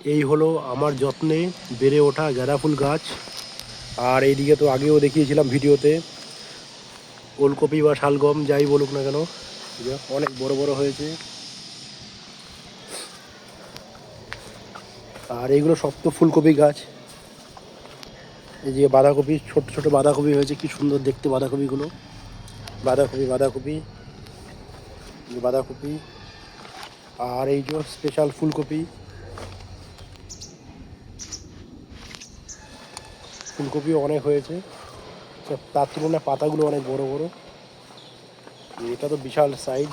এই হলো আমার যত্নে বেড়ে ওঠা গাঁদা ফুল গাছ। আর এইদিকে তো আগেও দেখিয়েছিলাম ভিডিওতে ওলকপি বা শালগম যাই বলুক না কেন, অনেক বড় বড় হয়েছে। আর এইগুলো সব তো ফুলকপি গাছ। এই যে বাঁধাকপি, ছোট ছোট বাঁধাকপি হয়েছে, কি সুন্দর দেখতে বাঁধাকপিগুলো। বাঁধাকপি বাঁধাকপি বাঁধাকপি। আর এই যে স্পেশাল ফুলকপি, ফুলকপিও অনেক হয়েছে। তার তুলনায় পাতাগুলো অনেক বড় বড়। এটা তো বিশাল সাইজ,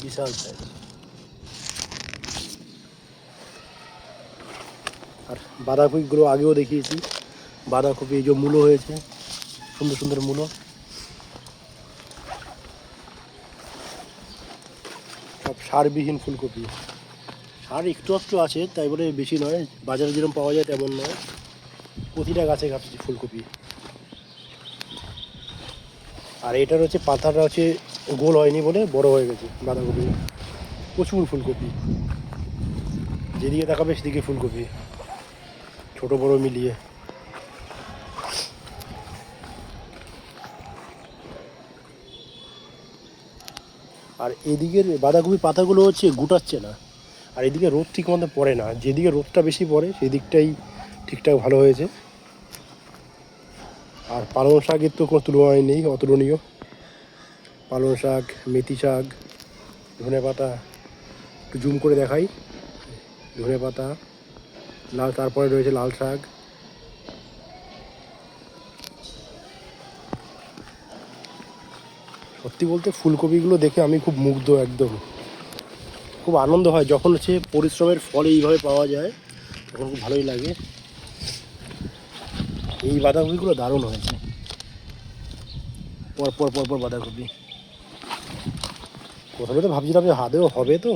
বিশাল সাইজ। আর বাঁধাকপিগুলো আগেও দেখিয়েছি। বাঁধাকপি এই যে মূলো হয়েছে, সুন্দর সুন্দর মূলো। সব সারবিহীন ফুলকপি। সার একটু একটু আছে, তাই বলে বেশি নয়, বাজারে যেরকম পাওয়া যায় তেমন নয়। প্রতিটা গাছে গাছে ফুলকপি। আর এটার হচ্ছে পাতাটা হচ্ছে গোল হয়নি বলে বড় হয়ে গেছে বাঁধাকপি। প্রচুর ফুলকপি, যেদিকে তাকাবে সেদিকে ফুলকপি, ছোট বড় মিলিয়ে। আর এদিকের বাঁধাকপি পাতাগুলো হচ্ছে গুটাচ্ছে না। আর এদিকে রোদ ঠিক মতো পড়ে না, যেদিকে রোদটা বেশি পড়ে সেই দিকটাই ঠিকঠাক ভালো হয়েছে। আর পালং শাকের তো কোনো তুলনায় নেই, অতুলনীয়। পালং শাক, মেথি শাক, ধনে পাতা, একটু জুম করে দেখাই। ধনে পাতা, লাল, তারপরে রয়েছে লাল শাক। সত্যি বলতে ফুলকপিগুলো দেখে আমি খুব মুগ্ধ একদম। খুব আনন্দ হয় যখন হচ্ছে পরিশ্রমের ফল এইভাবে পাওয়া যায়, তখন খুব ভালোই লাগে। এই বাঁধাকপিগুলো দারুণ হয়েছে, পর পর পর পর বাঁধাকপি। প্রথমে তো ভাবছিলাম যে হাতেও হবে, তো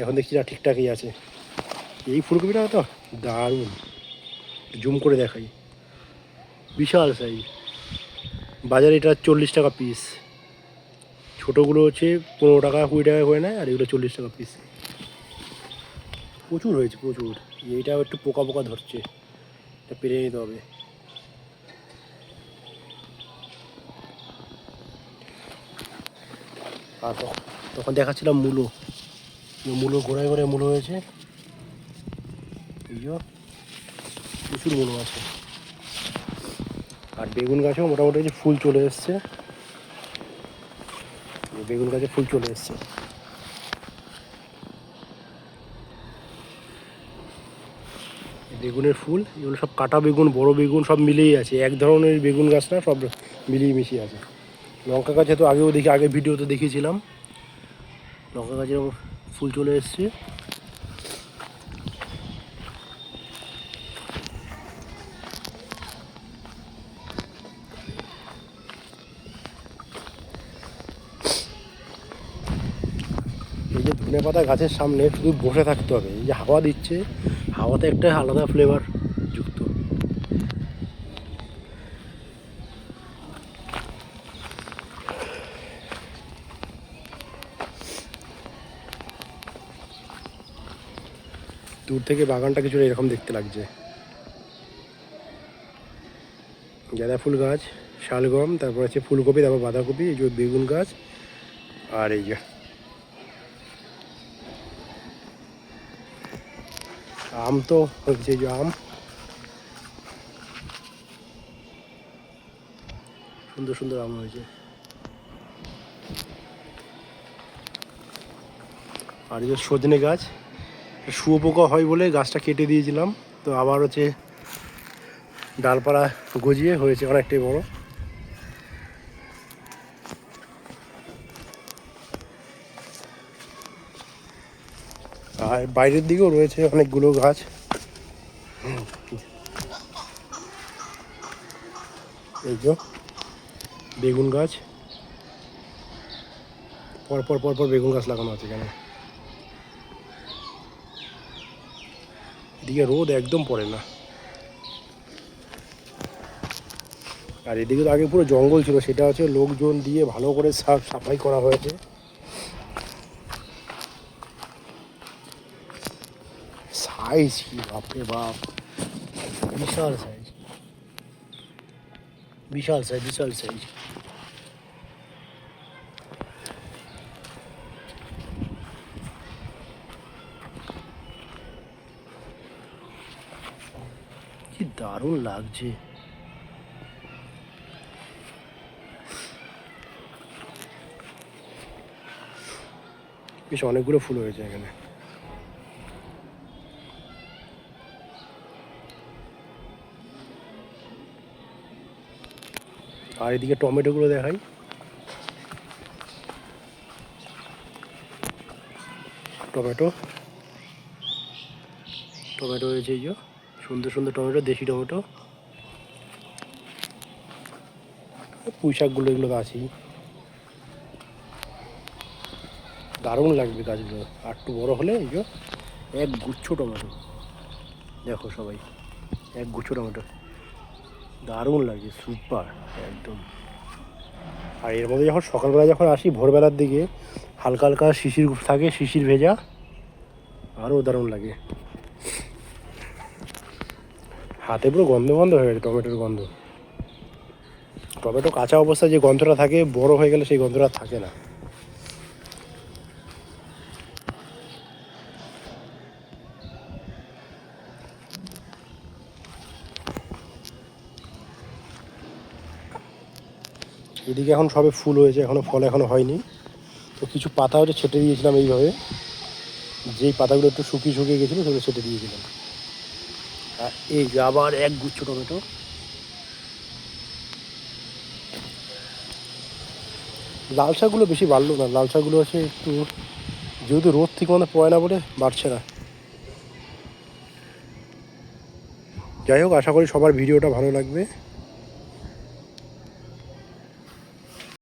এখন দেখছি না ঠিকঠাকই আছে। এই ফুলকপিটা তো দারুণ, জুম করে দেখাই, বিশাল সাইজ। বাজারে এটা 40 টাকা পিস। ছোটোগুলো হচ্ছে 15 টাকা 20 টাকা করে নেয়, আর এগুলো 40 টাকা পিস। প্রচুর হয়েছে প্রচুর। এইটাও একটু পোকা পোকা ধরছে, এটা পেরে নিতে হবে। আর তখন দেখাচ্ছিলাম মূলো, মূলো ঘোরায় ঘোরায় মূলো হয়েছে। এই যে প্রচুর মূলো আছে। আর বেগুন গাছেও মোটামুটি যে ফুল চলে এসছে, বেগুন গাছে ফুল চলে এসছে। বেগুনের ফুল, এগুলো সব কাটা বেগুন, বড় বেগুন সব মিলেই আছে, এক ধরনের বেগুন গাছ না, সব মিলিয়ে মিশিয়ে আছে। লঙ্কা গাছে তো আগেও দেখি, আগের ভিডিওতে দেখিয়েছিলাম, লঙ্কা গাছে ফুল চলে এসছে। এই যে ধনে পাতা গাছের সামনে শুধু বসে থাকতে হবে, এই যে হাওয়া দিচ্ছে, হাওয়াতে একটা আলাদা ফ্লেভার যুক্ত। দূর থেকে বাগানটা কিছু এরকম দেখতে লাগছে। গাঁদা ফুল গাছ, শালগম, তারপর আছে ফুলকপি, তারপর বাঁধাকপি, এই যে বেগুন গাছ। আর এই যে আম তো হচ্ছে, যে আম সুন্দর সুন্দর আম হয়েছে। আর এই যে সজনে গাছ, শুয়োপোকা হয় বলে গাছটা কেটে দিয়েছিলাম, তো আবার হচ্ছে ডালপালা গজিয়ে হয়েছে অনেকটাই বড়। আর বাইরের দিকেও রয়েছে অনেকগুলো গাছ। এই যে বেগুন গাছ, পরপর পরপর বেগুন গাছ লাগানো আছে এখানে। এদিকে রোদ একদম পড়ে না। আর এদিকে তো আগে পুরো জঙ্গল ছিল, সেটা হচ্ছে লোকজন দিয়ে ভালো করে সাফাই করা হয়েছে। সাইজ কি বাপরে বাপ, বিশাল সাইজ, বিশাল সাইজ, বিশাল সাইজ। কি দারুণ লাগছে। বেশ অনেকগুলো ফুল হয়েছে এখানে। আর এদিকে টমেটোগুলো দেখাই। টমেটো, টমেটো হয়েছে, এই যে সুন্দর সুন্দর টমেটো, দেশি টমেটো। পুঁই শাকগুলো এগুলো তো আছেই। দারুণ লাগবে গাছগুলো, আর একটু বড় হলে এই যে এক গুচ্ছ টমেটো, দেখো সবাই, এক গুচ্ছ টমেটো, দারুণ লাগছে, সুপার একদম। আর এর মধ্যে যখন সকালবেলা যখন আসি ভোরবেলার দিকে, হালকা হালকা শিশির থাকে, শিশির ভেজা, আরও দারুণ লাগে। হাতে পুরো গন্ধ গন্ধ হয়ে গেছে, টমেটোর গন্ধ। টমেটো কাঁচা অবস্থায় যে গন্ধটা থাকে, বড় হয়ে গেলে সেই গন্ধটা থাকে না। এদিকে এখন সবে ফুল হয়েছে, এখনও ফল এখনও হয়নি। তো কিছু পাতা হচ্ছে ছেটে দিয়েছিলাম এইভাবে, যেই পাতাগুলো একটু শুকিয়ে শুকিয়ে গেছিলো সেগুলো ছেটে দিয়েছিলাম। আর এই যে আবার এক গুচ্ছ টমেটো। লাল শাকগুলো বেশি বাড়লো না, লাল শাকগুলো হচ্ছে একটু, যেহেতু রোদ ঠিক মতো পড়ে না বলে বাড়ছে না। যাই হোক, আশা করি সবার ভিডিওটা ভালো লাগবে।